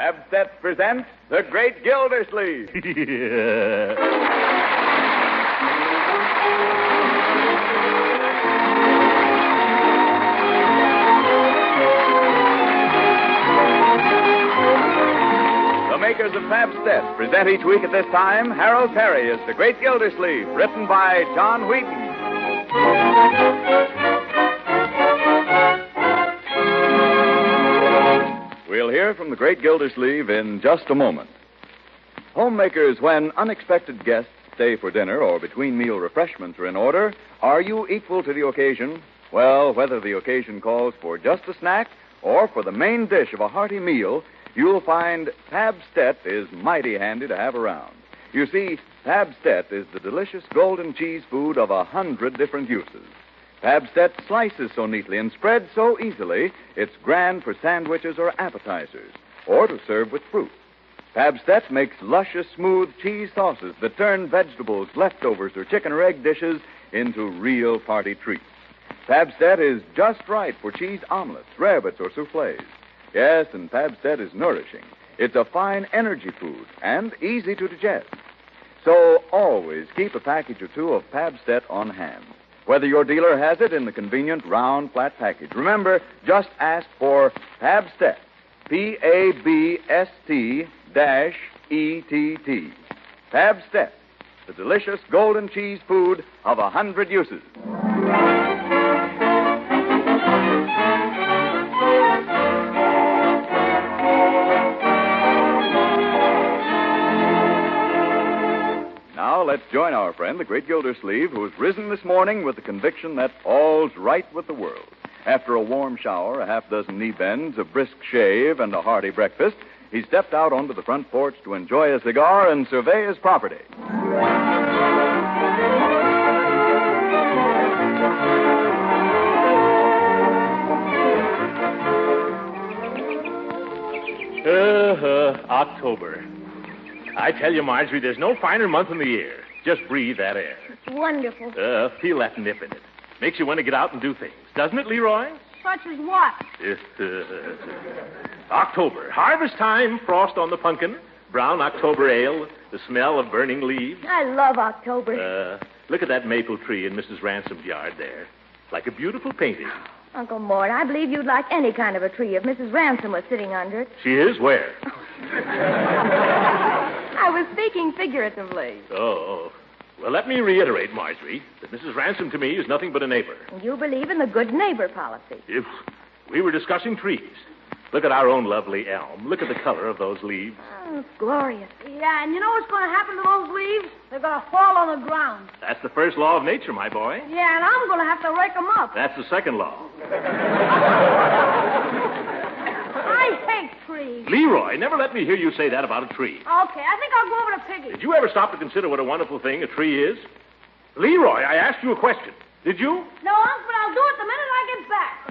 Pabst presents The Great Gildersleeve. The makers of Pabst present each week at this time Harold Peary as The Great Gildersleeve, written by John Wheaton. We'll hear from the Great Gildersleeve in just a moment. Homemakers, when unexpected guests stay for dinner or between meal refreshments are in order, are you equal to the occasion? Well, whether the occasion calls for just a snack or for the main dish of a hearty meal, you'll find Pabst is mighty handy to have around. You see, Pabst is the delicious golden cheese food of 100 different uses. Pabst slices so neatly and spreads so easily, it's grand for sandwiches or appetizers, or to serve with fruit. Pabst makes luscious, smooth cheese sauces that turn vegetables, leftovers, or chicken or egg dishes into real party treats. Pabst is just right for cheese omelets, rabbits, or soufflés. Yes, and Pabst is nourishing. It's a fine energy food and easy to digest. So always keep a package or two of Pabst on hand. Whether your dealer has it in the convenient round, flat package. Remember, just ask for Pabst. Pabst-ETT. Pabst, the delicious golden cheese food of 100 uses. Now, let's join our friend, the Great Gildersleeve, who's risen this morning with the conviction that all's right with the world. After a warm shower, a half-dozen knee bends, a brisk shave, and a hearty breakfast, he stepped out onto the front porch to enjoy a cigar and survey his property. October. I tell you, Marjorie, there's no finer month in the year. Just breathe that air. It's wonderful. Feel that nip in it. Makes you want to get out and do things. Doesn't it, Leroy? Such as what? October. Harvest time, frost on the pumpkin, brown October ale, the smell of burning leaves. I love October. Look at that maple tree in Mrs. Ransom's yard there. Like a beautiful painting. Uncle Mort, I believe you'd like any kind of a tree if Mrs. Ransom was sitting under it. She is? Where? I was speaking figuratively. Oh. Well, let me reiterate, Marjorie, that Mrs. Ransom to me is nothing but a neighbor. You believe in the good neighbor policy. If we were discussing trees. Look at our own lovely elm. Look at the color of those leaves. Oh, it's glorious. Yeah, and you know what's going to happen to those leaves? They're going to fall on the ground. That's the first law of nature, my boy. Yeah, and I'm going to have to rake them up. That's the second law. I hate trees. Leroy, never let me hear you say that about a tree. Okay, I think I'll go over to Piggy. Did you ever stop to consider what a wonderful thing a tree is? Leroy, I asked you a question. Did you? No, Unc, but I'll do it the minute I get back.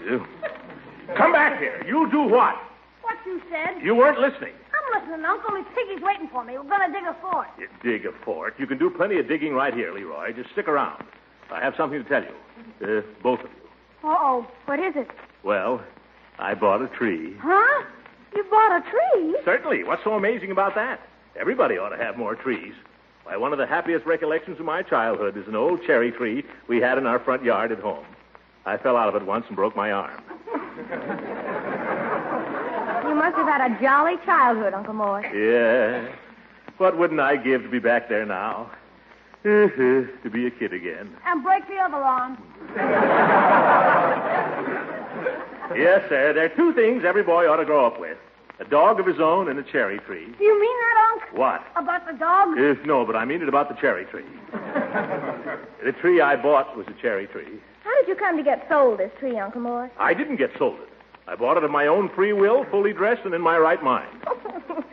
Come back here. You do what? What you said? You weren't listening. I'm listening, Unc. Only Piggy's waiting for me. We're going to dig a fort. You dig a fort? You can do plenty of digging right here, Leroy. Just stick around. I have something to tell you. Both of you. Uh-oh. What is it? Well, I bought a tree. Huh? You bought a tree? Certainly. What's so amazing about that? Everybody ought to have more trees. Why, one of the happiest recollections of my childhood is an old cherry tree we had in our front yard at home. I fell out of it once and broke my arm. You must have had a jolly childhood, Uncle Mort. Yeah. What wouldn't I give to be back there now? To be a kid again. And break the other arm. Yes, sir. There are two things every boy ought to grow up with. A dog of his own and a cherry tree. Do you mean that, Unc? What? About the dog? No, but I mean it about the cherry tree. The tree I bought was a cherry tree. How did you come to get sold this tree, Uncle Mort? I didn't get sold it. I bought it of my own free will, fully dressed and in my right mind. Well,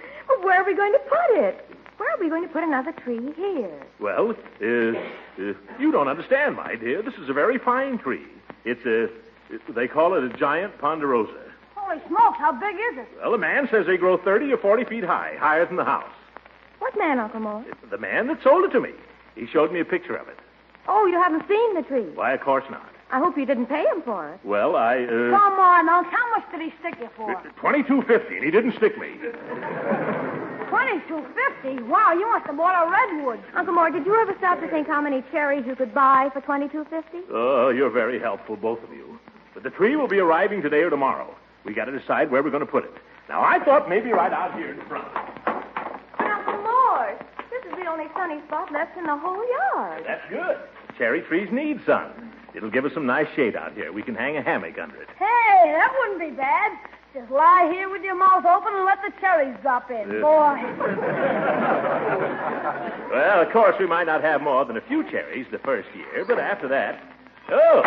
where are we going to put it? Where are we going to put another tree here? Well, you don't understand, my dear. This is a very fine tree. They call it a giant ponderosa. Holy smokes, how big is it? Well, a man says they grow 30 or 40 feet high, higher than the house. What man, Uncle Mort? The man that sold it to me. He showed me a picture of it. Oh, you haven't seen the tree? Why, of course not. I hope you didn't pay him for it. Well, I, Come on, Unc. How much did he stick you for? $22.50, and he didn't stick me. $22.50? Wow, you must have bought a redwood. Uncle Mort, did you ever stop to think how many cherries you could buy for $22.50? Oh, you're very helpful, both of you. But the tree will be arriving today or tomorrow. We got to decide where we're going to put it. Now, I thought maybe right out here in front. But Uncle Mort, this is the only sunny spot left in the whole yard. That's good. Cherry trees need sun. It'll give us some nice shade out here. We can hang a hammock under it. Hey, that wouldn't be bad. Just lie here with your mouth open and let the cherries drop in, boy. Well, of course, we might not have more than a few cherries the first year, but after that... Oh,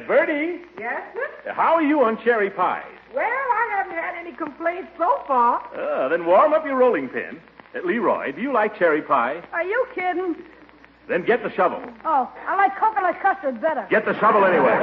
Bertie. Yes, sir? How are you on cherry pies? Well, I haven't had any complaints so far. Then warm up your rolling pin. Leroy, do you like cherry pie? Are you kidding? Then get the shovel. Oh, I like coconut custard better. Get the shovel anyway.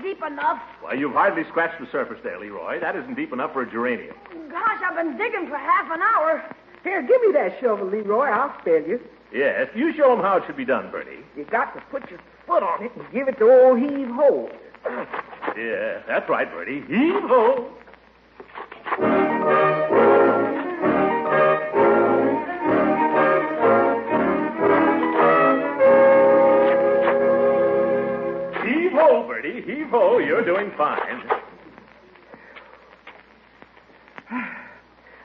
Deep enough. Why, you've hardly scratched the surface there, Leroy. That isn't deep enough for a geranium. Gosh, I've been digging for half an hour. Here, give me that shovel, Leroy. I'll spare you. Yes, you show them how it should be done, Bertie. You got to put your foot on it and give it the old heave-ho. Yeah, that's right, Bertie. Heave-ho. Heave-ho, Bertie. Heave-ho. You're doing fine.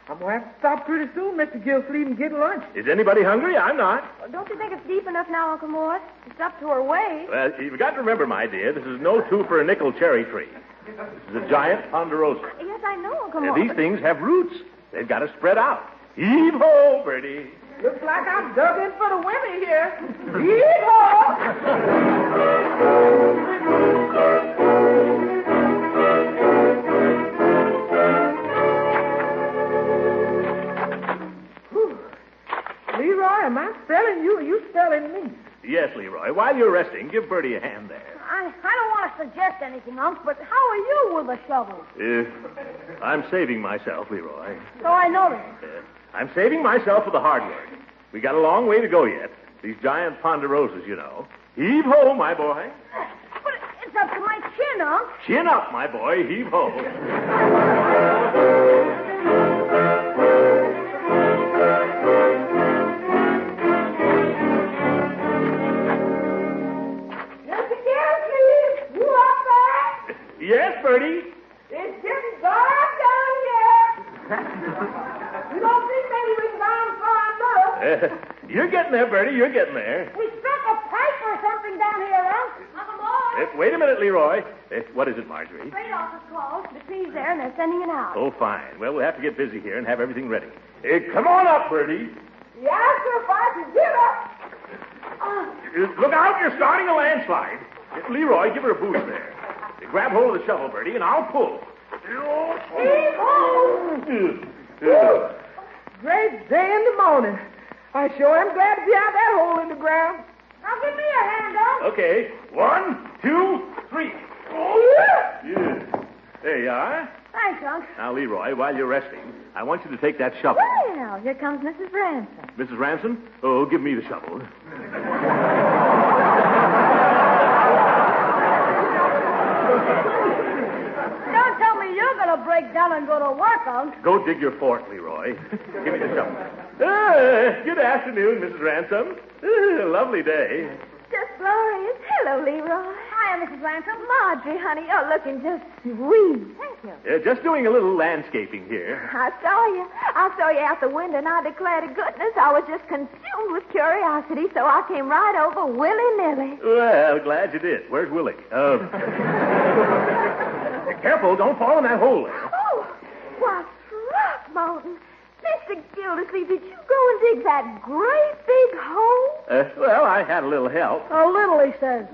I'm going to have to stop pretty soon, Mr. Gildersleeve, and get lunch. Is anybody hungry? I'm not. Well, don't you think it's deep enough now, Uncle Mort? It's up to her waist. Well, you've got to remember, my dear, this is no two-for-a-nickel cherry tree. This is a giant ponderosa. Yes, I know, Uncle Mort. These things have roots. They've got to spread out. Heave-ho, Bertie. Looks like I'm dug in for the women here. Heave-ho! Leroy, am I spelling you or you spelling me? Yes, Leroy. While you're resting, give Bertie a hand there. I don't want to suggest anything, Unc, but how are you with a shovel? I'm saving myself, Leroy. So I noticed. I'm saving myself for the hard work. We got a long way to go yet. These giant ponderosas, you know. Heave-ho, my boy. But it's up to my chin, Unc. Chin up, my boy. Heave-ho. Yes, Bertie? It's getting dark down here. You don't think maybe we can buy them for our mother? You're getting there, Bertie. You're getting there. We struck a pipe or something down here, Unc. Uncle Mort. Wait a minute, Leroy. What is it, Marjorie? Freight office closed. The tree's there, and they're sending it out. Oh, fine. Well, we'll have to get busy here and have everything ready. Come on up, Bertie. Yes, sir, if I can get up. Look out, you're starting a landslide. Leroy, give her a boost there. Grab hold of the shovel, Bertie, and I'll pull. Great day in the morning. I sure am glad to be out that hole in the ground. Now give me a hand, Unc. Okay. 1, 2, 3. Yeah. There you are. Thanks, Unc. Now, Leroy, while you're resting, I want you to take that shovel. Well, here comes Mrs. Ransom. Mrs. Ransom? Oh, give me the shovel. Don't tell me you're going to break down and go to work, Unc. Go dig your fort, Leroy. Give me the shovel. Good afternoon, Mrs. Ransom. Lovely day. Just glorious. Hello, Leroy. Hiya, Mrs. Ransom. Marjorie, honey, you're looking just sweet. Thank you. Just doing a little landscaping here. I saw you out the window, and I declare to goodness I was just consumed with curiosity, so I came right over willy-nilly. Well, glad you did. Where's Willie? Careful, don't fall in that hole there. Oh, why, Throckmorton. Mr. Gildersleeve, did you go and dig that great big hole? Well, I had a little help. A little, he says.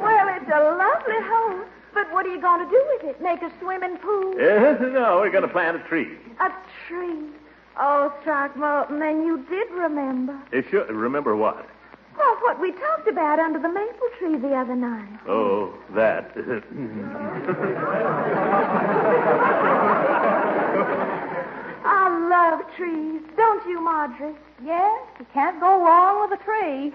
Well, it's a lovely hole. But what are you going to do with it? Make a swimming pool? No, we're going to plant a tree. A tree? Oh, Throckmorton, then you did remember. Remember what? Well, what we talked about under the maple tree the other night. Oh, that. I love trees. Don't you, Marjorie? Yes, you can't go wrong with a tree.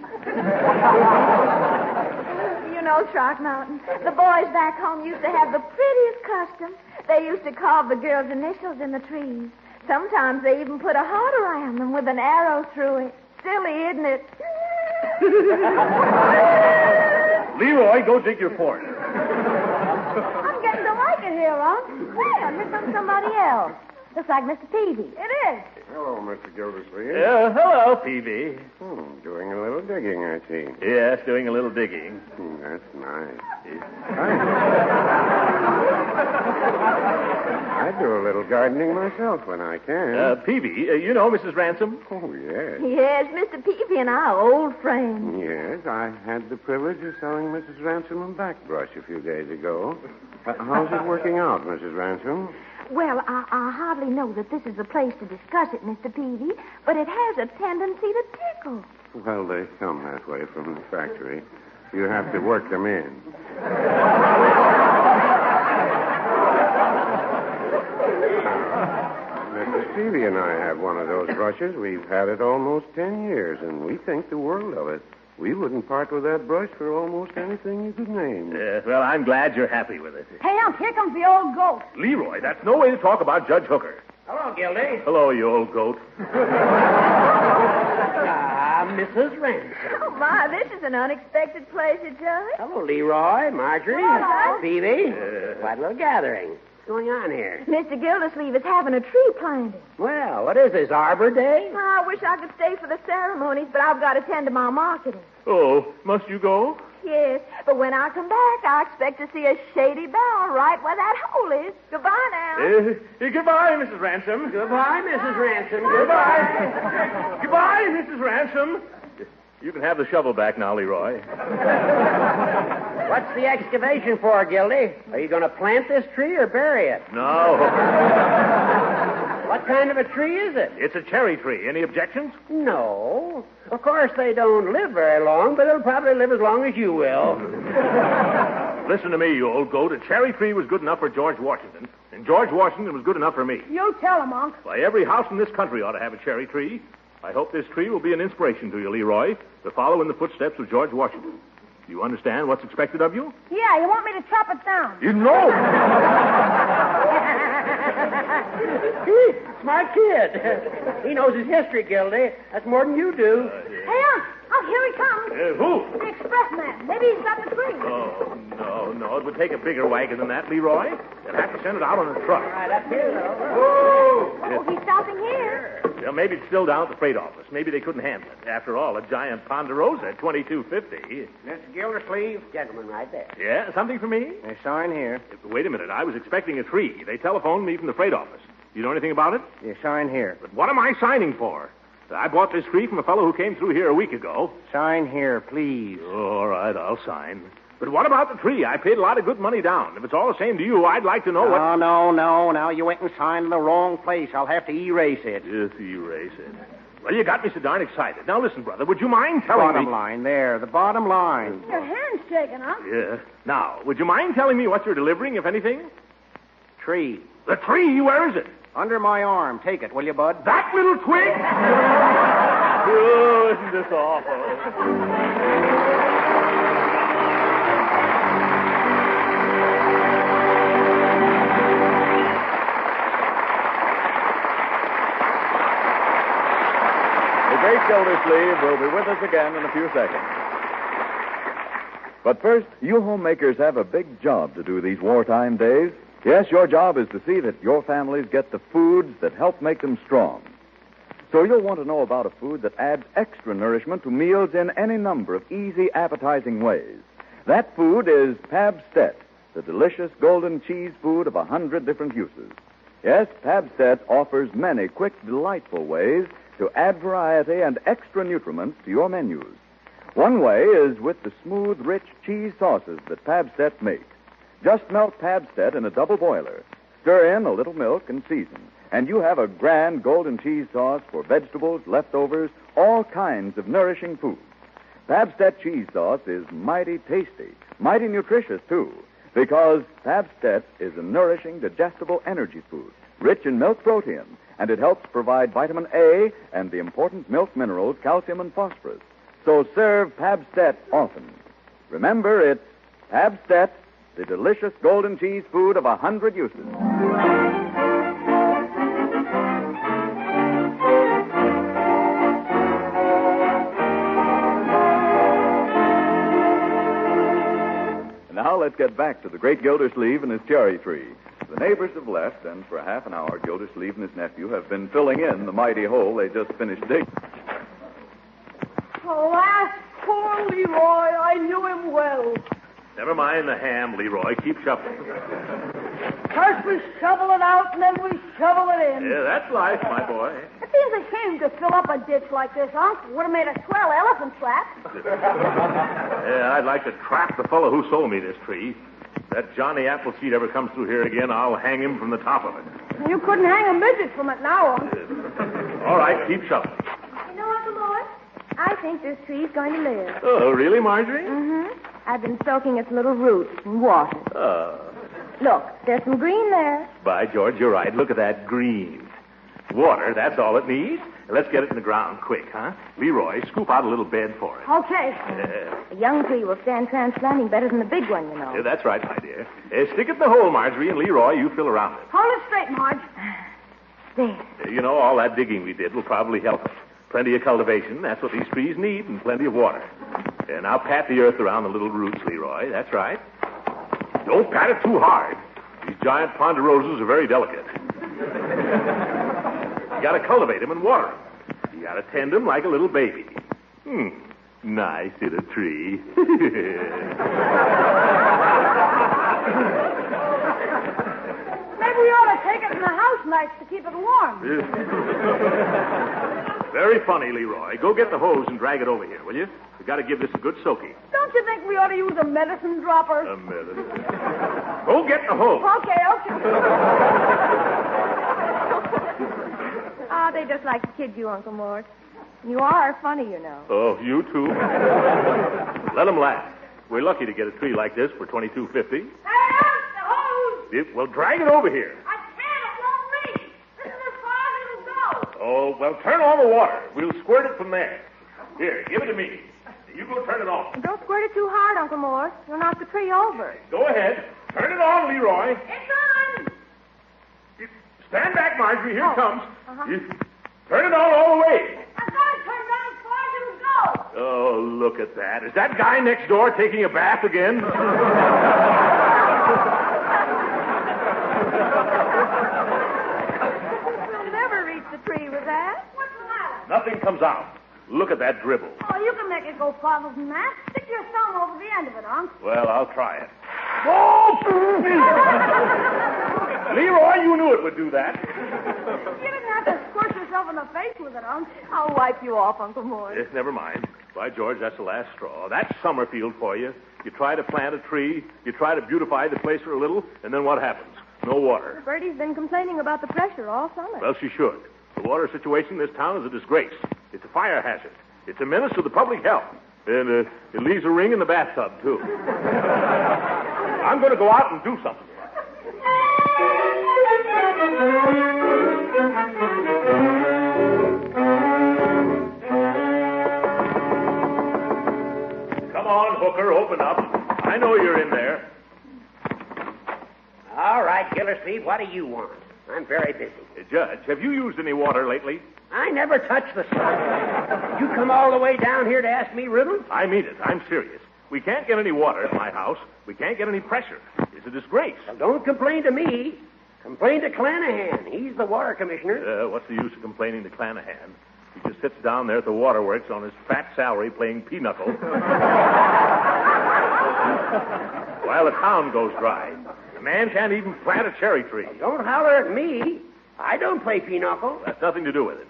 You know, Throckmorton, the boys back home used to have the prettiest custom. They used to carve the girls' initials in the trees. Sometimes they even put a heart around them with an arrow through it. Silly, isn't it? Leroy, go dig your fort. I'm getting to like it here, Unc. Hey, here comes somebody else. Looks like Mr. Peavy. It is. Hello, Mr. Gildersleeve. Hello, Peavy. Doing a little digging, I see. Yes, doing a little digging. That's nice. I do a little gardening myself when I can. Peavy, you know Mrs. Ransom? Oh, yes. Yes, Mr. Peavy and I are old friends. Yes, I had the privilege of selling Mrs. Ransom a backbrush a few days ago. How's it working out, Mrs. Ransom? Well, I hardly know that this is the place to discuss it, Mr. Peavy, but it has a tendency to tickle. Well, they come that way from the factory. You have to work them in. Mrs. Peavy and I have one of those brushes. We've had it almost 10 years, and we think the world of it. We wouldn't part with that brush for almost anything you could name. Well, I'm glad you're happy with it. Hey, Unc, here comes the old goat. Leroy, that's no way to talk about Judge Hooker. Hello, Gildy. Hello, you old goat. Mrs. Ransom. Oh, my, this is an unexpected pleasure, Judge. Hello, Leroy, Marjorie, Hello. Peavy. Quite a little gathering. What's going on here? Mr. Gildersleeve is having a tree planting. Well, what is this, Arbor Day? I wish I could stay for the ceremonies, but I've got to tend to my marketing. Oh, must you go? Yes, but when I come back, I expect to see a shady bower right where that hole is. Goodbye now. Goodbye, Mrs. Ransom. Goodbye, Mrs. Ransom. Goodbye. Goodbye, Mrs. Ransom. You can have the shovel back now, Leroy. What's the excavation for, Gildy? Are you going to plant this tree or bury it? No. What kind of a tree is it? It's a cherry tree. Any objections? No. Of course, they don't live very long, but they'll probably live as long as you will. Listen to me, you old goat. A cherry tree was good enough for George Washington, and George Washington was good enough for me. You tell him, Unc. Why, every house in this country ought to have a cherry tree. I hope this tree will be an inspiration to you, Leroy, to follow in the footsteps of George Washington. Do you understand what's expected of you? Yeah, you want me to chop it down? You know. Smart kid. He knows his history, Gildy. That's more than you do. Hey, Unc, here he comes. Who? The express man. Maybe he's got the tree. Oh, no. It would take a bigger wagon than that, Leroy. They'll have to send it out on a truck. Right up here, though. Oh, he's stopping here. Well, maybe it's still down at the freight office. Maybe they couldn't handle it. After all, a giant Ponderosa at $22.50. Mr. Gildersleeve, gentleman right there. Yeah, something for me? They sign here. Wait a minute. I was expecting a tree. They telephoned me from the freight office. You know anything about it? You sign here. But what am I signing for? I bought this tree from a fellow who came through here a week ago. Sign here, please. All right, I'll sign. But what about the tree? I paid a lot of good money down. If it's all the same to you, I'd like to know what... No. Now you went and signed in the wrong place. I'll have to erase it. Yes, erase it. Well, you got me so darn excited. Now, listen, brother, would you mind telling me... Bottom line, there. The bottom line. Your hand's shaking, Unc. Yeah. Now, would you mind telling me what you're delivering, if anything? Tree. The tree? Where is it? Under my arm. Take it, will you, bud? That little twig? Oh, isn't this awful? The Great Gildersleeve will be with us again in a few seconds. But first, you homemakers have a big job to do these wartime days. Yes, your job is to see that your families get the foods that help make them strong. So you'll want to know about a food that adds extra nourishment to meals in any number of easy, appetizing ways. That food is Pabstet, the delicious golden cheese food of 100 different uses. Yes, Pabstet offers many quick, delightful ways to add variety and extra nutriments to your menus. One way is with the smooth, rich cheese sauces that Pabstet makes. Just melt Pabstet in a double boiler. Stir in a little milk and season. And you have a grand golden cheese sauce for vegetables, leftovers, all kinds of nourishing food. Pabstet cheese sauce is mighty tasty, mighty nutritious, too, because Pabstet is a nourishing, digestible energy food, rich in milk protein, and it helps provide vitamin A and the important milk minerals calcium and phosphorus. So serve Pabstet often. Remember, it's Pabstet, the delicious golden cheese food of 100 uses. Now let's get back to the Great Gildersleeve and his cherry tree. The neighbors have left, and for half an hour, Gildersleeve and his nephew have been filling in the mighty hole they just finished digging. Oh, ask poor Leroy. I knew him well. Never mind the ham, Leroy. Keep shoveling. First we shovel it out, and then we shovel it in. Yeah, that's life, my boy. It seems a shame to fill up a ditch like this, Unc. Would have made a swell elephant trap. Yeah, I'd like to trap the fellow who sold me this tree. If that Johnny Appleseed ever comes through here again, I'll hang him from the top of it. You couldn't hang a midget from it now, Unc. All right, keep shoveling. You know, Uncle Mort, I think this tree's going to live. Oh, really, Marjorie? Mm-hmm. I've been soaking its little roots in water. Look, there's some green there. By George, you're right. Look at that green. Water, that's all it needs. Let's get it in the ground quick, huh? Leroy, scoop out a little bed for it. Okay. A young tree will stand transplanting better than a big one, you know. Yeah, that's right, my dear. Stick it in the hole, Marjorie, and Leroy, you fill around it. Hold it straight, Marge. There. You know, all that digging we did will probably help us. Plenty of cultivation, that's what these trees need, and plenty of water. Now pat the earth around the little roots, Leroy. That's right. Don't pat it too hard. These giant ponderosas are very delicate. You gotta cultivate them and water them. You gotta tend them like a little baby. Nice little tree. Maybe we ought to take it in the house nights to keep it warm. Very funny, Leroy. Go get the hose and drag it over here, will you? We got to give this a good soaking. Don't you think we ought to use a medicine dropper? A medicine. Go get the hose. Okay. Oh, they just like to kid you, Uncle Mort. You are funny, you know. Oh, you too? Let them laugh. We're lucky to get a tree like this for $22.50. Hey, Unc, the hose! Well, drag it over here. I can't. It won't reach. This is as far as it'll go. Oh, well, turn on the water. We'll squirt it from there. Here, give it to me. You go turn it on. Don't squirt it too hard, Uncle Mort. You'll knock the tree over. Go ahead. Turn it on, Leroy. It's on. Stand back, Marjorie. Here it comes. Uh-huh. Turn it on all the way. I've got it turned down as far as it'll go. Oh, look at that. Is that guy next door taking a bath again? We'll never reach the tree with that. What's the matter? Nothing comes out. Look at that dribble. Oh, you can make it go farther than that. Stick your thumb over the end of it, Unc. Well, I'll try it. Oh! Leroy, you knew it would do that. You didn't have to squirt yourself in the face with it, Unc. I'll wipe you off, Uncle Mort. Yes, never mind. By George, that's the last straw. That's Summerfield for you. You try to plant a tree, you try to beautify the place for a little, and then what happens? No water. Bertie's been complaining about the pressure all summer. Well, she should. The water situation in this town is a disgrace. It's a fire hazard. It's a menace to the public health. And it leaves a ring in the bathtub, too. I'm going to go out and do something. Come on, Hooker, open up. I know you're in there. All right, Gildersleeve, what do you want? I'm very busy. Judge, have you used any water lately? I never touch the stuff. You come all the way down here to ask me riddles? I mean it. I'm serious. We can't get any water at my house. We can't get any pressure. It's a disgrace. Well, don't complain to me. Complain to Clanahan. He's the water commissioner. What's the use of complaining to Clanahan? He just sits down there at the waterworks on his fat salary playing pinochle while the town goes dry. A man can't even plant a cherry tree. Don't holler at me. I don't play pinochle. That's nothing to do with it.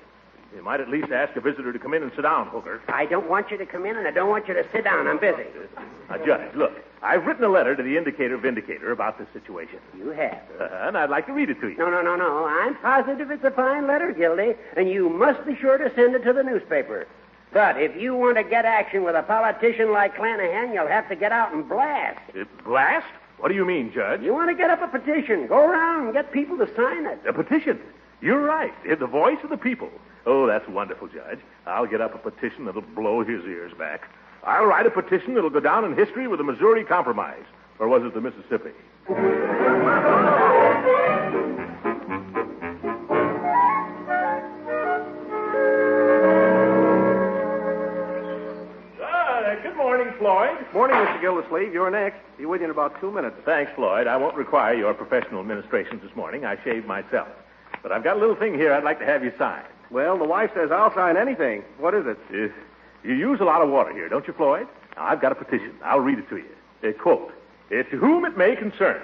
You might at least ask a visitor to come in and sit down, Hooker. I don't want you to come in, and I don't want you to sit down. I'm busy. Now, Judge, look. I've written a letter to the Indicator Vindicator about this situation. You have? And I'd like to read it to you. No. I'm positive it's a fine letter, Gildy, and you must be sure to send it to the newspaper. But if you want to get action with a politician like Clanahan, you'll have to get out and blast. Blast? What do you mean, Judge? You want to get up a petition. Go around and get people to sign it. A petition? You're right. It's the voice of the people. Oh, that's wonderful, Judge. I'll get up a petition that'll blow his ears back. I'll write a petition that'll go down in history with the Missouri Compromise. Or was it the Mississippi? Good morning, Floyd. Morning, Mr. Gildersleeve. You're next. Be with you in about 2 minutes. Thanks, Floyd. I won't require your professional administrations this morning. I shaved myself. But I've got a little thing here I'd like to have you sign. Well, the wife says I'll sign anything. What is it? You use a lot of water here, don't you, Floyd? Now, I've got a petition. I'll read it to you. Quote, "To whom it may concern,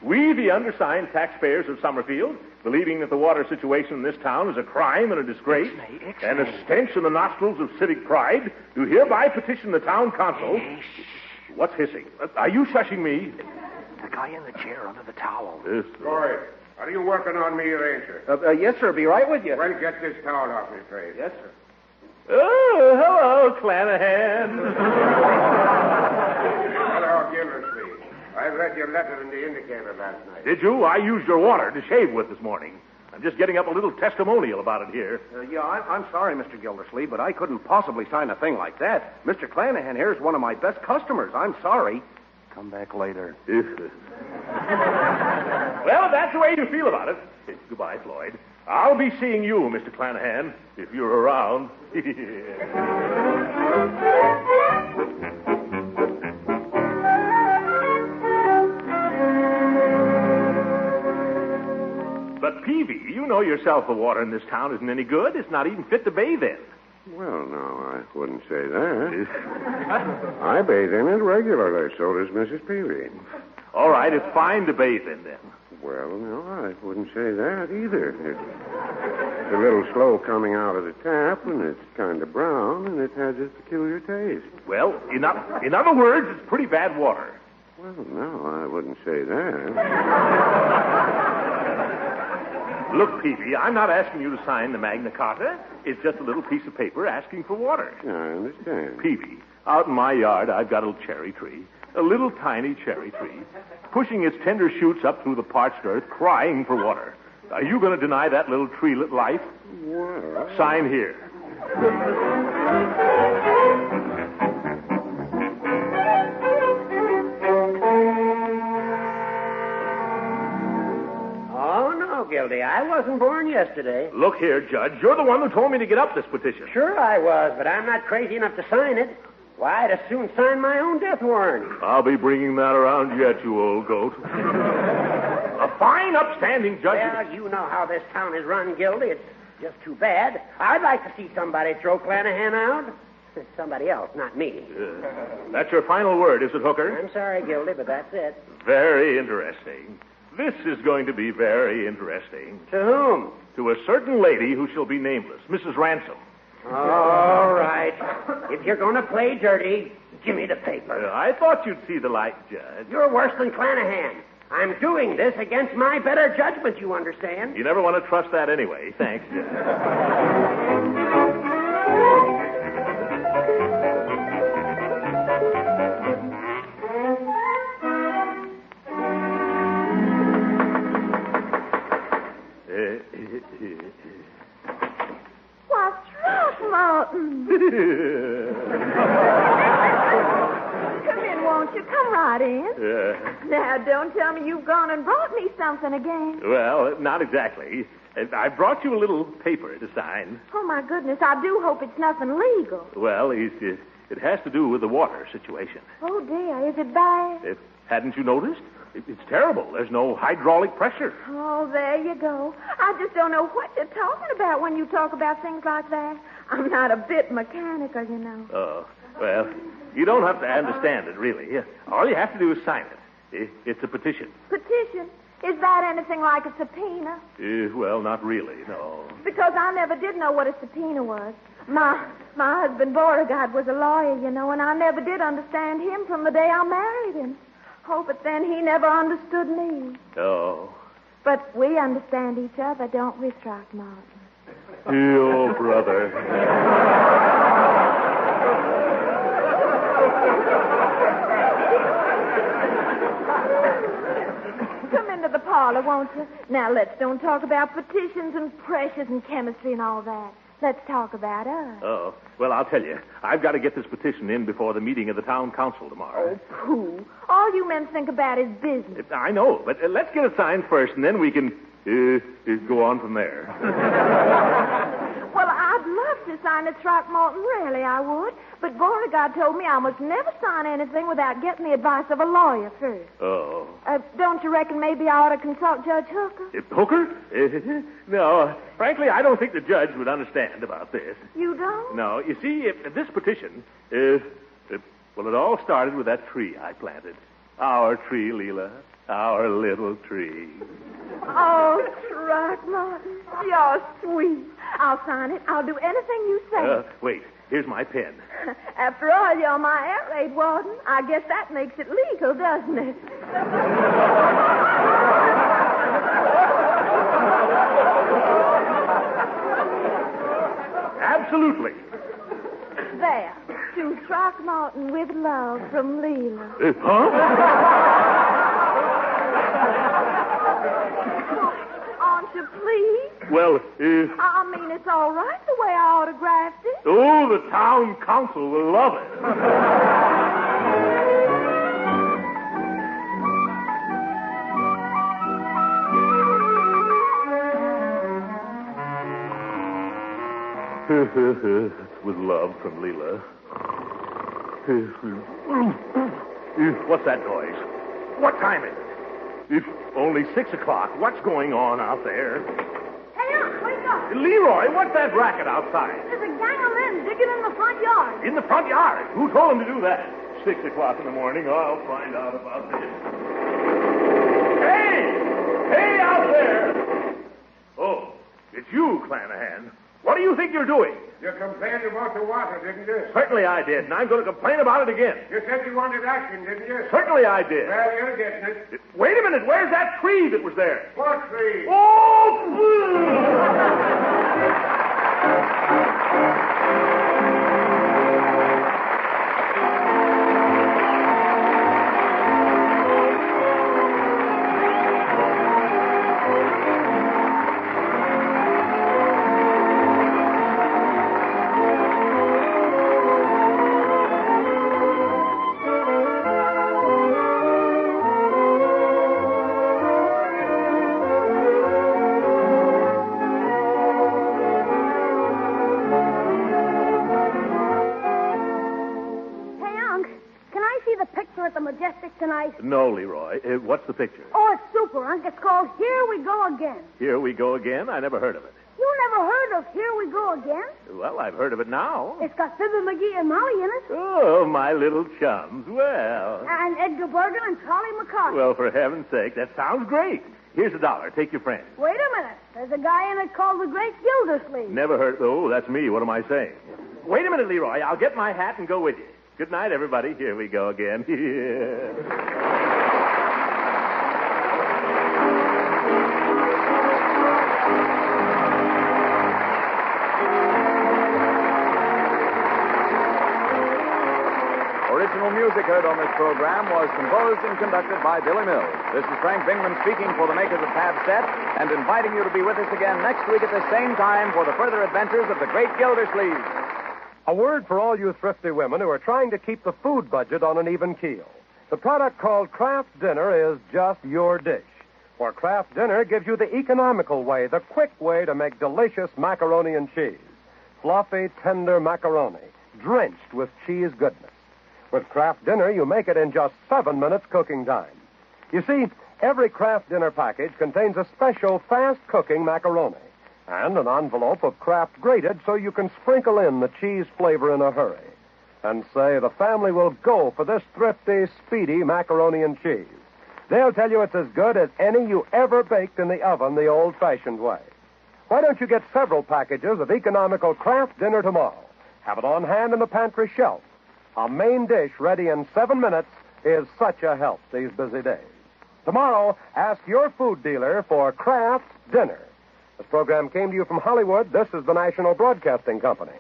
we, the undersigned taxpayers of Summerfield, believing that the water situation in this town is a crime and a disgrace, and a stench in the nostrils of civic pride, do hereby petition the town council..." What's hissing? Are you shushing me? The guy in the chair under the towel. Corey, are you working on me, Ranger? Yes, sir. Be right with you. Well, get this towel off your face. Yes, sir. Oh, hello, Clanahan. Hello, Gildersleeve. I read your letter in the Indicator last night. Did you? I used your water to shave with this morning. I'm just getting up a little testimonial about it here. I'm sorry, Mr. Gildersleeve, but I couldn't possibly sign a thing like that. Mr. Clanahan here is one of my best customers. I'm sorry. Come back later. Well, if that's the way you feel about it. Goodbye, Floyd. I'll be seeing you, Mr. Clanahan, if you're around. But, Peavy, you know yourself the water in this town isn't any good. It's not even fit to bathe in. Well, no, I wouldn't say that. I bathe in it regularly. So does Mrs. Peary. All right, it's fine to bathe in, then. Well, no, I wouldn't say that either. It's a little slow coming out of the tap, and it's kind of brown, and it has a peculiar taste. Well, in other words, it's pretty bad water. Well, no, I wouldn't say that. Look, Peavy, I'm not asking you to sign the Magna Carta. It's just a little piece of paper asking for water. I understand. Peavy, out in my yard, I've got a cherry tree. A little tiny cherry tree, pushing its tender shoots up through the parched earth, crying for water. Are you going to deny that little treelet life? Well... Sign here. Oh, no, Gildy. I wasn't born yesterday. Look here, Judge. You're the one who told me to get up this petition. Sure I was, but I'm not crazy enough to sign it. Why, I'd as soon sign my own death warrant. I'll be bringing that around yet, you old goat. A fine, upstanding judge. Well, you know how this town is run, Gildy. It's just too bad. I'd like to see somebody throw Clanahan out. Somebody else, not me. That's your final word, is it, Hooker? I'm sorry, Gildy, but that's it. Very interesting. This is going to be very interesting. To whom? To a certain lady who shall be nameless, Mrs. Ransom. All right. If you're going to play dirty, give me the paper. I thought you'd see the light, Judge. You're worse than Clanahan. I'm doing this against my better judgment, you understand? You never want to trust that anyway. Thanks, Judge. Throckmorton. Come in, won't you? Come right in. Now, don't tell me you've gone and brought me something again. Well, not exactly. I brought you a little paper to sign. Oh, my goodness. I do hope it's nothing legal. Well, it has to do with the water situation. Oh, dear. Is it bad? Hadn't you noticed? It's terrible. There's no hydraulic pressure. Oh, there you go. I just don't know what you're talking about when you talk about things like that. I'm not a bit mechanical, you know. Oh, well, you don't have to understand it, really. All you have to do is sign it. It's a petition. Petition? Is that anything like a subpoena? Well, not really, no. Because I never did know what a subpoena was. My husband, Beauregard, was a lawyer, you know, and I never did understand him from the day I married him. Oh, but then he never understood me. Oh. But we understand each other, don't we, Throckmorton? Oh, brother. fella, won't you? Now, let's don't talk about petitions and pressures and chemistry and all that. Let's talk about us. Oh, well, I'll tell you. I've got to get this petition in before the meeting of the town council tomorrow. Oh, pooh. All you men think about is business. I know, but let's get it signed first, and then we can go on from there. Well, I'd love to sign a Throckmorton, really, I would. But Beauregard told me I must never sign anything without getting the advice of a lawyer first. Oh. Don't you reckon maybe I ought to consult Judge Hooker? Hooker? No. Frankly, I don't think the judge would understand about this. You don't? No. You see, this petition, well, it all started with that tree I planted. Our tree, Leela. Our little tree. Oh, Throckmorton, you're sweet. I'll sign it. I'll do anything you say. Wait. Here's my pen. After all, you're my air raid warden. I guess that makes it legal, doesn't it? Absolutely. There. To Throckmorton with love from Leela. Huh? Aren't you pleased? Well, I mean, it's all right the way I autographed it. Oh, the town council will love it. With love from Leela. What's that noise? What time is it? It's only 6 o'clock. What's going on out there? Hey, wake up. Leroy, what's that racket outside? There's a gang of men digging in the front yard. In the front yard? Who told them to do that? 6 o'clock in the morning. I'll find out about this. Hey! Hey, out there! Oh, it's you, Clanahan. What do you think you're doing? You complained about the water, didn't you? Certainly I did, and I'm going to complain about it again. You said you wanted action, didn't you? Certainly I did. Well, you're getting it. Wait a minute. Where's that tree that was there? What tree? Tonight? No, Leroy. What's the picture? Oh, it's super, Unc. It's called Here We Go Again. Here We Go Again? I never heard of it. You never heard of Here We Go Again? Well, I've heard of it now. It's got Fibber McGee and Molly in it. Oh, my little chums. Well. And Edgar Bergen and Charlie McCarthy. Well, for heaven's sake, that sounds great. Here's $1. Take your friend. Wait a minute. There's a guy in it called the Great Gildersleeve. Never heard. Oh, that's me. What am I saying? Wait a minute, Leroy. I'll get my hat and go with you. Good night, everybody. Here we go again. Original music heard on this program was composed and conducted by Billy Mills. This is Frank Bingman speaking for the makers of Pab Set and inviting you to be with us again next week at the same time for the further adventures of the Great Gildersleeve. A word for all you thrifty women who are trying to keep the food budget on an even keel. The product called Kraft Dinner is just your dish. For Kraft Dinner gives you the economical way, the quick way to make delicious macaroni and cheese. Fluffy, tender macaroni, drenched with cheese goodness. With Kraft Dinner, you make it in just 7 minutes cooking time. You see, every Kraft Dinner package contains a special fast-cooking macaroni and an envelope of Kraft grated so you can sprinkle in the cheese flavor in a hurry. And say the family will go for this thrifty, speedy macaroni and cheese. They'll tell you it's as good as any you ever baked in the oven the old-fashioned way. Why don't you get several packages of economical Kraft Dinner tomorrow? Have it on hand in the pantry shelf. A main dish ready in 7 minutes is such a help these busy days. Tomorrow, ask your food dealer for Kraft Dinner. This program came to you from Hollywood. This is the National Broadcasting Company.